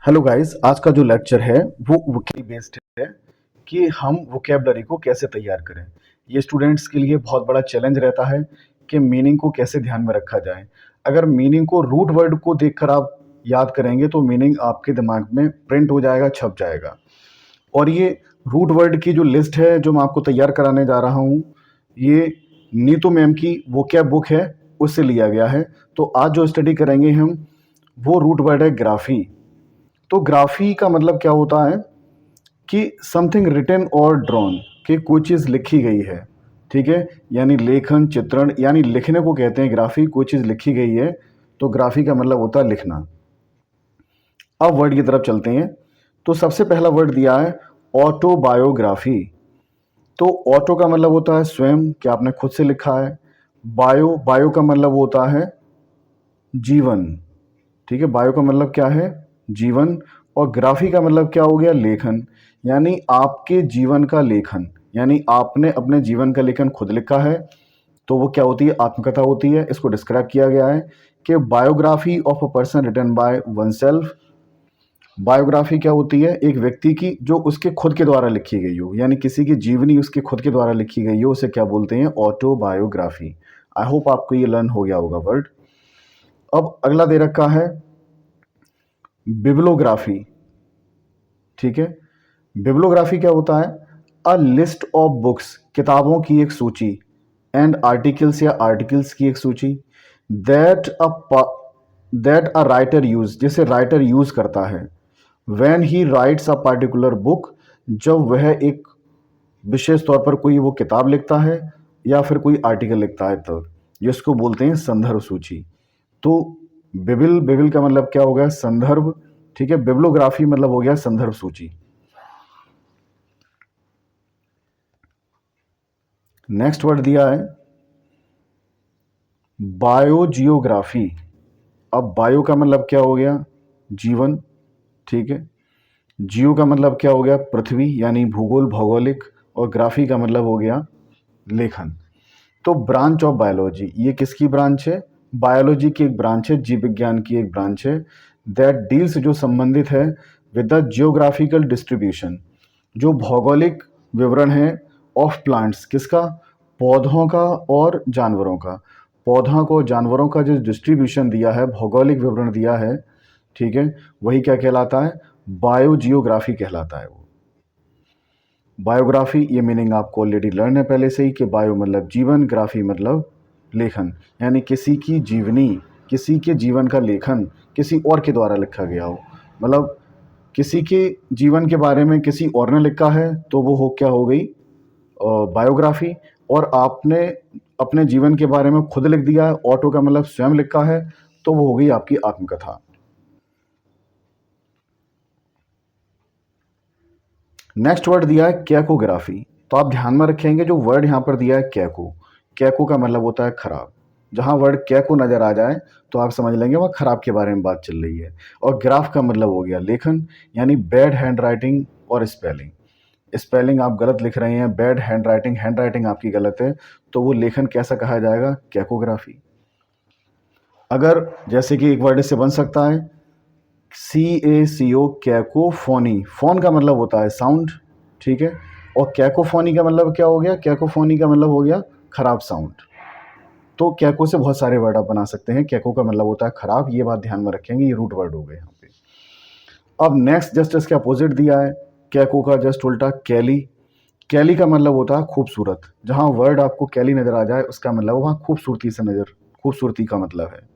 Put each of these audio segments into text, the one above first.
Hello guys, आज का जो लेक्चर है वो वोकैबुलरी बेस्ड है कि हम वोकैबुलरी को कैसे तैयार करें। ये स्टूडेंट्स के लिए बहुत बड़ा चैलेंज रहता है कि मीनिंग को कैसे ध्यान में रखा जाए। अगर मीनिंग को रूट वर्ड को देखकर आप याद करेंगे तो मीनिंग आपके दिमाग में प्रिंट हो जाएगा, छप जाएगा। और ये रूट वर्ड की जो लिस्ट है जो मैं आपको तैयार कराने जा रहा हूँ, ये नीतू मैम की वोकैब बुक है, उससे लिया गया है। तो आज जो स्टडी करेंगे हम, वो रूट वर्ड है ग्राफी। तो ग्राफी का मतलब क्या होता है कि समथिंग रिटन और ड्रॉन, कि कोई चीज़ लिखी गई है। ठीक है, यानी लेखन, चित्रण, यानी लिखने को कहते हैं ग्राफी। कोई चीज़ लिखी गई है तो ग्राफी का मतलब होता है लिखना। अब वर्ड की तरफ चलते हैं। तो सबसे पहला वर्ड दिया है ऑटोबायोग्राफी। तो ऑटो का मतलब होता है स्वयं, कि आपने खुद से लिखा है। बायो, बायो का मतलब होता है जीवन। ठीक है, बायो का मतलब क्या है, जीवन। और ग्राफी का मतलब क्या हो गया, लेखन, यानी आपके जीवन का लेखन, यानी आपने अपने जीवन का लेखन खुद लिखा है। तो वो क्या होती है, आत्मकथा होती है। इसको डिस्क्राइब किया गया है कि biography of a person written by oneself. Biography क्या होती है, एक व्यक्ति की जो उसके खुद के द्वारा लिखी गई हो, यानी किसी की जीवनी उसके खुद के द्वारा लिखी गई हो, उसे क्या बोलते हैं, ऑटोबायोग्राफी। आई होप आपको ये लर्न हो गया होगा वर्ड। अब अगला दे रखा है बिब्लोग्राफी। ठीक है, बिब्लोग्राफी क्या होता है, अ लिस्ट ऑफ बुक्स, किताबों की एक सूची, एंड आर्टिकल्स या आर्टिकल्स की एक सूची, दैट अ राइटर यूज, जिसे राइटर यूज करता है, when he rights a particular book, जब वह एक विशेष तौर पर कोई वो किताब लिखता है या फिर कोई आर्टिकल लिखता है, तब जिसको बोलते हैं संदर्भ सूची। तो बिबिल, बिबिल का मतलब क्या हो गया, संदर्भ। ठीक है, बिब्लोग्राफी मतलब हो गया संदर्भ सूची। नेक्स्ट वर्ड दिया है बायोजियोग्राफी। अब बायो का मतलब क्या हो गया, जीवन। ठीक है, जियो का मतलब क्या हो गया, पृथ्वी, यानी भूगोल, भौगोलिक। और ग्राफी का मतलब हो गया लेखन। तो ब्रांच ऑफ बायोलॉजी, ये किसकी ब्रांच है, बायोलॉजी की एक ब्रांच है, जीव विज्ञान की एक ब्रांच है। दैट डील्स, जो संबंधित है, विद द जियोग्राफिकल डिस्ट्रीब्यूशन, जो भौगोलिक विवरण है, ऑफ प्लांट्स, किसका, पौधों का और जानवरों का। पौधों को, जानवरों का जो डिस्ट्रीब्यूशन दिया है, भौगोलिक विवरण दिया है, ठीक है, वही क्या कहलाता है, बायोजियोग्राफी कहलाता है वो। बायोग्राफी, ये मीनिंग आपको ऑलरेडी लर्न है पहले से ही, कि बायो मतलब जीवन, ग्राफी मतलब लेखन, यानी किसी की जीवनी, किसी के जीवन का लेखन किसी और के द्वारा लिखा गया हो। मतलब किसी के जीवन के बारे में किसी और ने लिखा है तो वो हो, क्या हो गई, बायोग्राफी। और आपने अपने जीवन के बारे में खुद लिख दिया है, ऑटो का मतलब स्वयं लिखा है, तो वो हो गई आपकी आत्मकथा। नेक्स्ट वर्ड दिया है कैकोग्राफी। तो आप ध्यान में रखेंगे जो वर्ड यहाँ पर दिया है कैको, कैको का मतलब होता है खराब। जहाँ वर्ड कैको नजर आ जाए तो आप समझ लेंगे वह खराब के बारे में बात चल रही है। और ग्राफ का मतलब हो गया लेखन, यानी बैड हैंड राइटिंग और स्पेलिंग। स्पेलिंग आप गलत लिख रहे हैं, bad hand writing, hand writing आपकी गलत है, तो वो लेखन कैसा कहा जाएगा, कैकोग्राफी। अगर जैसे कि एक वर्ड इससे बन सकता है CACO, कैकोफोनी। फोन का मतलब होता है साउंड। ठीक है, और कैकोफोनी का मतलब क्या हो गया, कैकोफोनी का मतलब हो गया खराब साउंड। तो कैको से बहुत सारे वर्ड आप बना सकते हैं, कैको का मतलब होता है खराब, ये बात ध्यान में रखेंगे, ये रूट वर्ड हो गए यहाँ पे। अब नेक्स्ट जस्ट इसके अपोजिट दिया है, कैको का जस्ट उल्टा कैली। कैली का मतलब होता है खूबसूरत। जहाँ वर्ड आपको कैली नजर आ जाए उसका मतलब वहाँ खूबसूरती से नजर, खूबसूरती का मतलब है।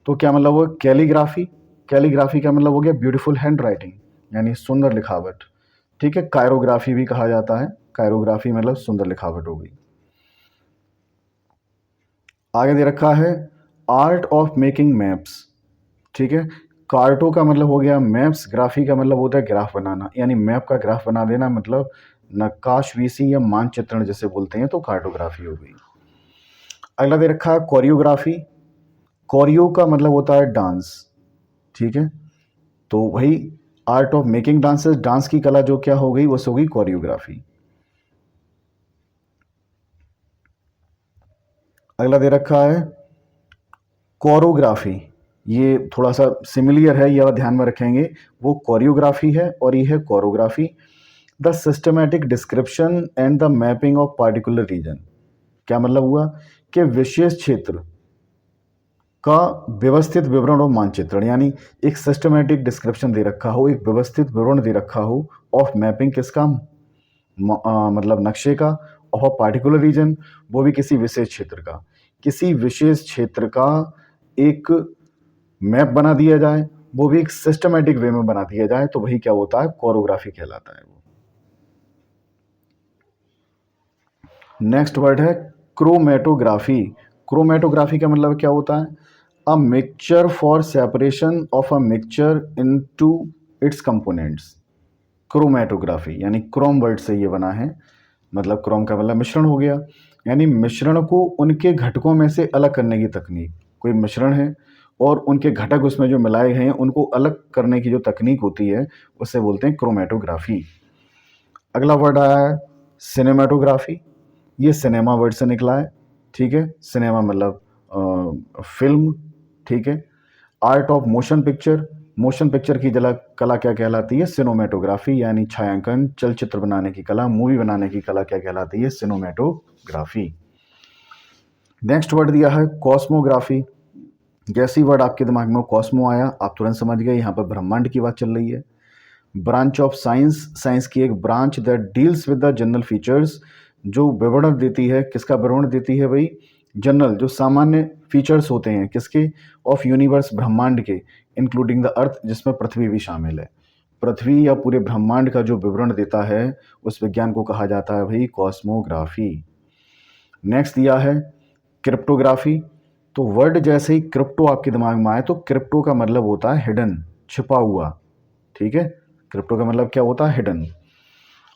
तो क्या मतलब वो कैलीग्राफी, कैलीग्राफी का मतलब हो गया ब्यूटीफुल हैंड राइटिंग, यानी सुंदर लिखावट। ठीक है, कायरोग्राफी भी कहा जाता है, कायरोग्राफी मतलब सुंदर लिखावट हो गई। आगे दे रखा है आर्ट ऑफ मेकिंग मैप्स। ठीक है, कार्टो का मतलब हो गया मैप्स, ग्राफी का मतलब होता है ग्राफ बनाना, यानी मैप का ग्राफ बना देना, मतलब नक्काशवीसी या मानचित्रण जैसे बोलते हैं, तो कार्टोग्राफी हो गई। अगला दे रखा है कोरियोग्राफी। कोरियो का मतलब होता है डांस। ठीक है, तो वही art of making dances, dance की कला जो क्या हो गई, वो हो गई कोरियोग्राफी। अगला दे रखा है कोरोग्राफी। ये थोड़ा सा सिमिलियर है, ये आप ध्यान में रखेंगे। वो कोरियोग्राफी है और ये है chorography. The systematic description and the mapping of particular region. क्या मतलब हुआ कि विशेष क्षेत्र का व्यवस्थित विवरण और मानचित्रण, यानी एक सिस्टमैटिक डिस्क्रिप्शन दे रखा हो, एक व्यवस्थित विवरण दे रखा हो ऑफ मैपिंग, किसका, मतलब नक्शे का, ऑफ अ पार्टिकुलर रीजन, वो भी किसी विशेष क्षेत्र का। किसी विशेष क्षेत्र का एक मैप बना दिया जाए, वो भी एक सिस्टमैटिक वे में बना दिया जाए, तो वही क्या होता है, कोरियोग्राफी कहलाता है वो। नेक्स्ट वर्ड है क्रोमेटोग्राफी। क्रोमेटोग्राफी का मतलब क्या होता है, a mixture for separation of a mixture into its components. Chromatography यानी क्रोम वर्ड से ये बना है, मतलब क्रोम का मतलब मिश्रण हो गया, यानी मिश्रण को उनके घटकों में से अलग करने की तकनीक। कोई मिश्रण है और उनके घटक उसमें जो मिलाए गए हैं उनको अलग करने की जो तकनीक होती है उसे बोलते हैं क्रोमेटोग्राफी। अगला वर्ड आया है सिनेमाटोग्राफी। ये सिनेमा वर्ड से निकला है, ठीक है। सिनेमा मतलब फिल्म, ठीक है। Art of motion picture, motion picture की कला क्या कहलाती है, सिनेमेटोग्राफी, यानी छायांकन, चलचित्र बनाने की कला, मूवी बनाने की कला क्या कहलाती है, सिनेमेटोग्राफी। नेक्स्ट वर्ड दिया है कॉस्मोग्राफी। जैसी वर्ड आपके दिमाग में कॉस्मो आया आप तुरंत समझ गए यहाँ पर ब्रह्मांड की बात चल रही है। ब्रांच ऑफ साइंस, साइंस की एक branch that deals with the general features, जो विवरण देती है, किसका विवरण देती है भाई, जनरल जो सामान्य फीचर्स होते हैं किसके, ऑफ यूनिवर्स, ब्रह्मांड के, इंक्लूडिंग द अर्थ, जिसमें पृथ्वी भी शामिल है। पृथ्वी या पूरे ब्रह्मांड का जो विवरण देता है उस विज्ञान को कहा जाता है भाई कॉस्मोग्राफी। नेक्स्ट दिया है क्रिप्टोग्राफी। तो वर्ड जैसे ही क्रिप्टो आपके दिमाग में आए तो क्रिप्टो का मतलब होता है हिडन, छिपा हुआ, ठीक है। क्रिप्टो का मतलब क्या होता है, हिडन।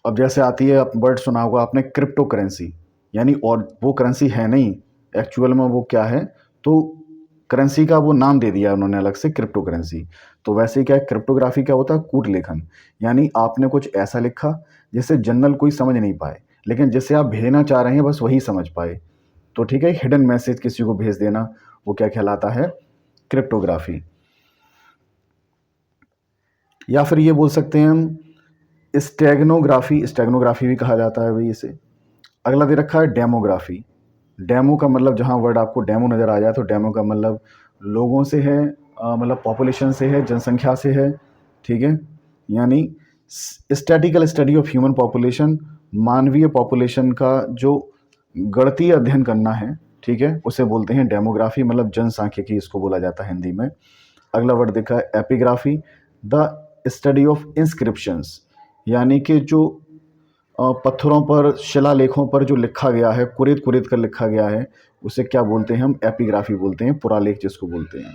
अब जैसे आती है, वर्ड सुना होगा आपने क्रिप्टो करेंसी, यानी और वो करेंसी है नहीं, एक्चुअल में वो क्या है, तो करेंसी का वो नाम दे दिया उन्होंने अलग से, क्रिप्टो करेंसी। तो वैसे ही क्या है, क्रिप्टोग्राफी क्या होता है, कूट लेखन, यानी आपने कुछ ऐसा लिखा जिसे जनरल कोई समझ नहीं पाए, लेकिन जिसे आप भेजना चाह रहे हैं बस वही समझ पाए, तो ठीक है, हिडन मैसेज किसी को भेज देना, वो क्या कहलाता है, क्रिप्टोग्राफी। या फिर ये बोल सकते हैं हम स्टेगनोग्राफी, स्टेगनोग्राफी भी कहा जाता है भाई इसे। अगला दे रखा है डेमोग्राफी। डेमो का मतलब, जहाँ वर्ड आपको डेमो नज़र आ जाए तो डेमो का मतलब लोगों से है, मतलब पॉपुलेशन से है, जनसंख्या से है, ठीक है। यानी statistical study of human population, मानवीय पॉपुलेशन का जो गणितीय अध्ययन करना है, ठीक है, उसे बोलते हैं डेमोग्राफी, मतलब जनसांख्यिकी इसको बोला जाता है हिंदी में। अगला वर्ड देखा है epigraphy, the study of inscriptions, यानी कि जो पत्थरों पर, शिलालेखों पर जो लिखा गया है, कुरेद कुरेद कर लिखा गया है, उसे क्या बोलते हैं हम, एपिग्राफी बोलते हैं, पुरालेख जिसको बोलते हैं।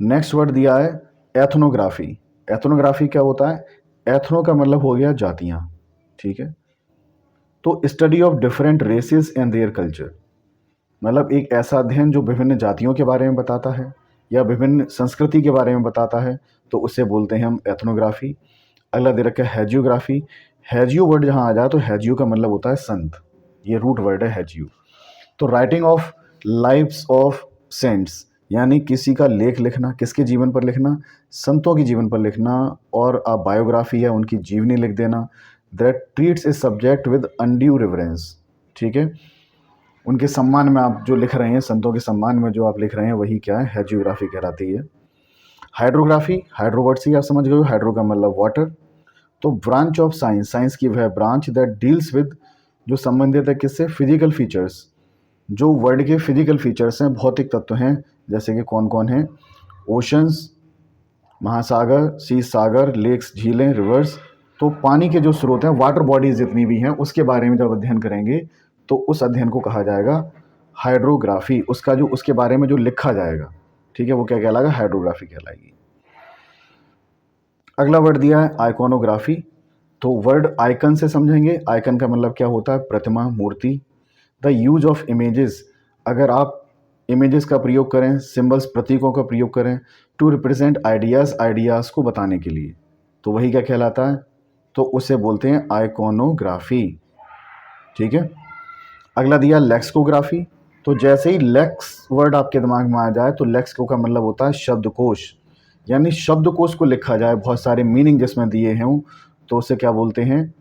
नेक्स्ट वर्ड दिया है एथनोग्राफी। एथनोग्राफी क्या होता है, एथनो का मतलब हो गया जातियां, ठीक है। तो study of different races and their culture, मतलब एक ऐसा अध्ययन जो विभिन्न जातियों के बारे में बताता है या विभिन्न संस्कृति के बारे में बताता है, तो उसे बोलते हैं हम एथनोग्राफी। अगला दे रखा है हैजियोग्राफी। हैजियो वर्ड जहाँ आ जाए तो हैजियो का मतलब होता है संत, ये रूट वर्ड है हैजियो। तो writing of lives of cents, यानी किसी का लेख लिखना, किसके जीवन पर लिखना, संतों के जीवन पर लिखना, और आप बायोग्राफी है उनकी जीवनी लिख देना, that treats a subject with undue reverence, ठीक है। उनके सम्मान में आप जो लिख रहे हैं, संतों के सम्मान में जो आप लिख रहे हैं, वही क्या है, हैजियोग्राफी कहलाती है। हाइड्रोग्राफी, हाइड्रो वर्ड से ही आप समझ गए हो, हाइड्रो का मतलब वाटर। तो ब्रांच ऑफ साइंस, साइंस की वह ब्रांच दैट डील्स विद, जो संबंधित है किससे, फिजिकल फीचर्स, जो वर्ल्ड के फिजिकल फीचर्स हैं, भौतिक तत्व हैं, जैसे कि कौन कौन हैं, ओशंस, महासागर, सी सागर, लेक्स झीलें, रिवर्स। तो पानी के जो स्रोत हैं, वाटर बॉडीज जितनी भी हैं, उसके बारे में जब अध्ययन करेंगे तो उस अध्ययन को कहा जाएगा हाइड्रोग्राफी। उसका जो, उसके बारे में जो लिखा जाएगा, ठीक है, वो क्या कहलाएगा, हाइड्रोग्राफी कहलाएगी। अगला वर्ड दिया है आइकॉनोग्राफी। तो वर्ड आइकन से समझेंगे, आइकन का मतलब क्या होता है, प्रतिमा, मूर्ति। द यूज ऑफ इमेजेस, अगर आप इमेजेस का प्रयोग करें, सिंबल्स, प्रतीकों का प्रयोग करें, टू रिप्रेजेंट आइडियाज़, आइडियाज़ को बताने के लिए, तो वही क्या कहलाता है, तो उसे बोलते हैं आइकॉनोग्राफी। ठीक है। अगला दिया लेक्सिकोग्राफी। तो जैसे ही लेक्स वर्ड आपके दिमाग में आ जाए तो लेक्सिको का मतलब होता है शब्दकोश, यानी शब्दकोश को लिखा जाए, बहुत सारे मीनिंग जिसमें दिए हों, तो उसे क्या बोलते हैं,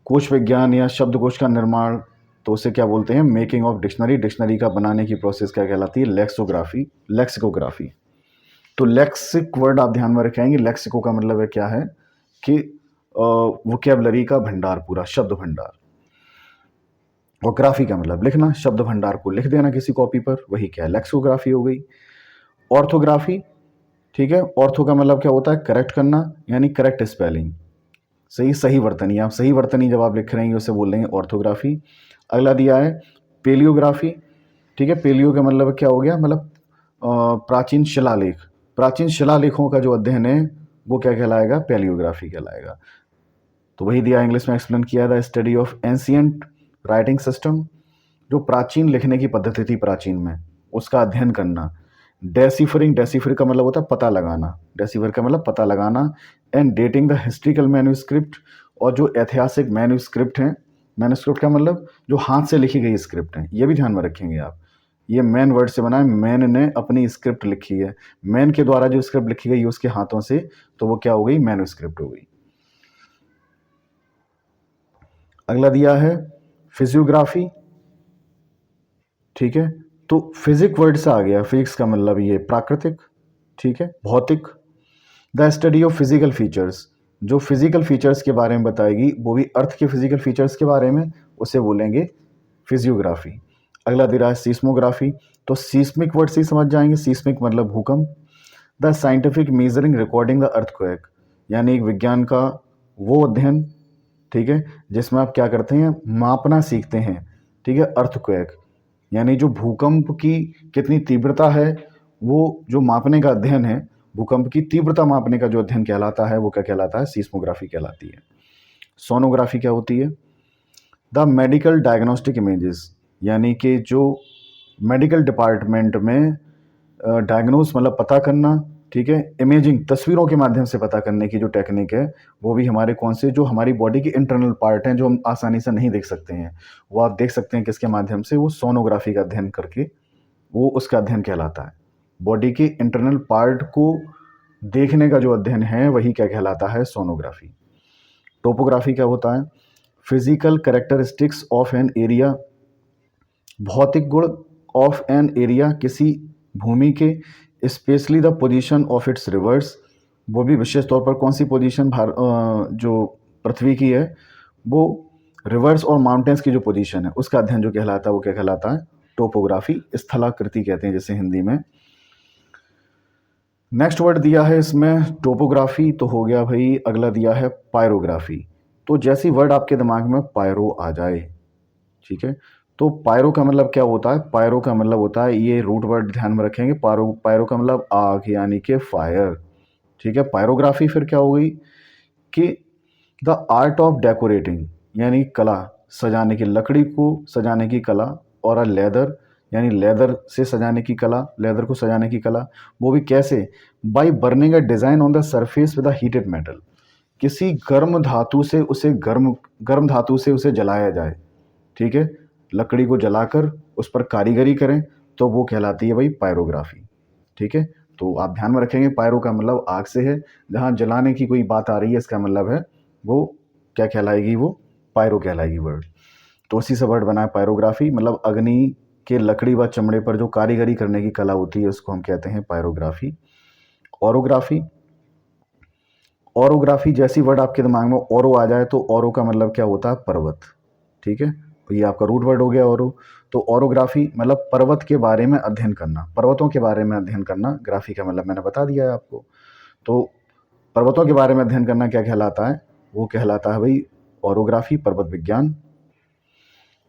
कोश विज्ञान या शब्दकोश का निर्माण, तो उसे क्या बोलते हैं, मेकिंग ऑफ डिक्शनरी। डिक्शनरी का बनाने की प्रोसेस क्या कहलाती है, लेक्सोग्राफी, लेक्सिकोग्राफी। तो लेक्सिक वर्ड आप ध्यान में रखेंगे, लेक्सिको का मतलब है क्या है कि वोकैबुलरी का भंडार, पूरा शब्द भंडार। और ग्राफी का मतलब लिखना, शब्द भंडार को लिख देना किसी कॉपी पर, वही क्या है, लेक्सिकोग्राफी हो गई। ऑर्थोग्राफी, ठीक है, ऑर्थो का मतलब क्या होता है, करेक्ट करना, यानी करेक्ट स्पेलिंग, सही सही वर्तनी, आप सही वर्तनी जब आप लिख रहे हैं उसे बोल देंगे ऑर्थोग्राफी। अगला दिया है पेलियोग्राफी। ठीक है, पेलियो का मतलब क्या हो गया, मतलब प्राचीन शिलालेख, प्राचीन शिलालेखों का जो अध्ययन है वो क्या कहलाएगा, पेलियोग्राफी कहलाएगा। तो वही दिया, इंग्लिश में एक्सप्लेन किया था, study of ancient writing system, जो प्राचीन लिखने की पद्धति थी प्राचीन में, उसका अध्ययन करना। डेसिफरिंग, डेसिफर का मतलब होता है पता लगाना, डेसिफर का मतलब पता लगाना। And dating the historical manuscript, और जो ऐतिहासिक मैन्यूस्क्रिप्ट हैं, मैन्यूस्क्रिप्ट का मतलब जो हाथ से लिखी गई स्क्रिप्ट हैं, ये भी ध्यान में रखेंगे आप, ये मैन वर्ड से बना है, मैन ने अपनी स्क्रिप्ट लिखी है, मैन के द्वारा जो स्क्रिप्ट लिखी गई उसके हाथों से, तो वो क्या हो गई, मैन्यूस्क्रिप्ट हो गई। अगला दिया है फिजियोग्राफी। ठीक है, तो फिजिक वर्ड से आ गया, फिजिक्स का मतलब ये प्राकृतिक, ठीक है, भौतिक। The study of physical features, जो फिजिकल फीचर्स के बारे में बताएगी, वो भी अर्थ के फिजिकल फीचर्स के बारे में, उसे बोलेंगे फिजियोग्राफी। अगला दे रहा है सीस्मोग्राफी। तो सीस्मिक वर्ड से ही समझ जाएंगे, सीस्मिक मतलब भूकंप। The scientific measuring recording the earthquake, यानी एक विज्ञान का वो अध्ययन, ठीक है, जिसमें आप क्या करते हैं, मापना सीखते हैं, ठीक है, अर्थक्वेक, यानी जो भूकंप की कितनी तीव्रता है, वो जो मापने का अध्ययन है, भूकंप की तीव्रता मापने का जो अध्ययन कहलाता है, वो क्या कहलाता है, सीस्मोग्राफी कहलाती है। सोनोग्राफी क्या होती है, द मेडिकल डायग्नोस्टिक इमेजेस, यानी कि जो मेडिकल डिपार्टमेंट में डायग्नोस मतलब पता करना, ठीक है, इमेजिंग तस्वीरों के माध्यम से पता करने की जो टेक्निक है, वो भी हमारे कौन से, जो हमारी बॉडी के इंटरनल पार्ट हैं, जो हम आसानी से नहीं देख सकते हैं, वो आप देख सकते हैं किसके माध्यम से, वो सोनोग्राफी का अध्ययन करके, वो उसका अध्ययन कहलाता है। बॉडी के इंटरनल पार्ट को देखने का जो अध्ययन है वही क्या कहलाता है, सोनोग्राफी। टोपोग्राफी क्या होता है, physical characteristics of an area, भौतिक गुण ऑफ एन एरिया, किसी भूमि के, specially the position of its reverse, वो भी विशेष तौर पर कौन सी पोजीशन जो पृथ्वी की है, वो रिवर्स और माउंटेन्स की जो पोजीशन है उसका अध्ययन जो कहलाता है, वो क्या कहलाता है, टोपोग्राफी, स्थलाकृति कहते हैं जैसे हिंदी में। नेक्स्ट वर्ड दिया है इसमें टोपोग्राफी, तो हो गया भाई। अगला दिया है पायरोग्राफी। तो जैसी वर्ड आपके दिमाग में पायरो आ जाए, ठीक है, तो पायरो का मतलब क्या होता है, पायरो का मतलब होता है, ये रूट वर्ड ध्यान में रखेंगे, पायरो, पायरो का मतलब आग, यानी कि फायर, ठीक है। पायरोग्राफी फिर क्या हो गई कि द आर्ट ऑफ डेकोरेटिंग, यानी कला, सजाने की, लकड़ी को सजाने की कला, और अ लेदर, यानी लेदर से सजाने की कला, लेदर को सजाने की कला, वो भी कैसे, by burning a design on the surface with a heated metal, किसी गर्म धातु से उसे गर्म गर्म धातु से उसे जलाया जाए, ठीक है, लकड़ी को जलाकर उस पर कारीगरी करें, तो वो कहलाती है भाई पायरोग्राफी, ठीक है। तो आप ध्यान में रखेंगे, पायरो का मतलब आग से है, जहाँ जलाने की कोई बात आ रही है इसका मतलब है वो क्या कहलाएगी, वो पायरो कहलाएगी वर्ड। तो उसी से वर्ड बना है पायरोग्राफी, मतलब अग्नि के लकड़ी व चमड़े पर जो कारीगरी करने की कला होती है उसको हम कहते हैं पायरोग्राफी। ऑरोग्राफी, ऑरोग्राफी जैसी वर्ड आपके दिमाग में औरो आ जाए, तो औरो का मतलब क्या होता है, पर्वत, ठीक है, तो ये आपका रूट वर्ड हो गया औरो। तो ऑरोग्राफी मतलब पर्वत के बारे में अध्ययन करना, पर्वतों के बारे में अध्ययन करना, ग्राफी का मतलब मैंने बता दिया है आपको। तो पर्वतों के बारे में अध्ययन करना क्या कहलाता है, वो कहलाता है भाई ऑरोग्राफी, पर्वत विज्ञान।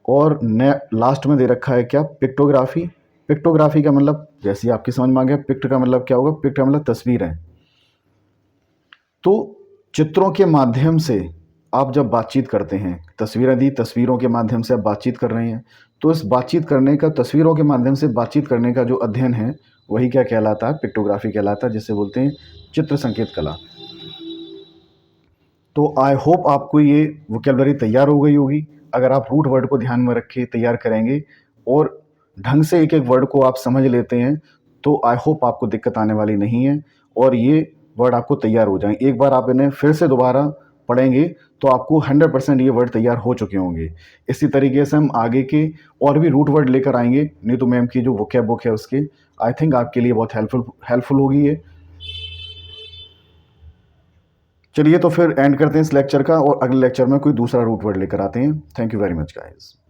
और ने लास्ट में दे रखा है क्या, पिक्टोग्राफी। पिक्टोग्राफी का मतलब जैसे ही आपकी समझ में आ गया, पिक्ट का मतलब क्या होगा, पिक्ट का मतलब तस्वीरें। तो चित्रों के माध्यम से आप जब बातचीत करते हैं, तस्वीरें दी, तस्वीरों के माध्यम से आप बातचीत कर रहे हैं, तो इस बातचीत करने का, तस्वीरों के माध्यम से बातचीत करने का जो अध्ययन है वही क्या कहलाता है, पिक्टोग्राफी कहलाता है, जिसे बोलते हैं चित्र संकेत कला। तो आई होप आपको ये वोकैबुलरी तैयार हो गई होगी। अगर आप रूट वर्ड को ध्यान में रख के तैयार करेंगे और ढंग से एक-एक वर्ड को आप समझ लेते हैं, तो आई होप आपको दिक्कत आने वाली नहीं है और ये वर्ड आपको तैयार हो जाएँ। एक बार आप इन्हें फिर से दोबारा पढ़ेंगे, तो आपको 100% ये वर्ड तैयार हो चुके होंगे। इसी तरीके से हम आगे के और भी रूट वर्ड लेकर आएँगे, नीतू मैम की जो वोकैब बुक है उसकी। आई थिंक आपके लिए बहुत हेल्पफुल होगी ये। चलिए तो फिर एंड करते हैं इस लेक्चर का और अगले लेक्चर में कोई दूसरा रूट वर्ड लेकर आते हैं। Thank you very much guys.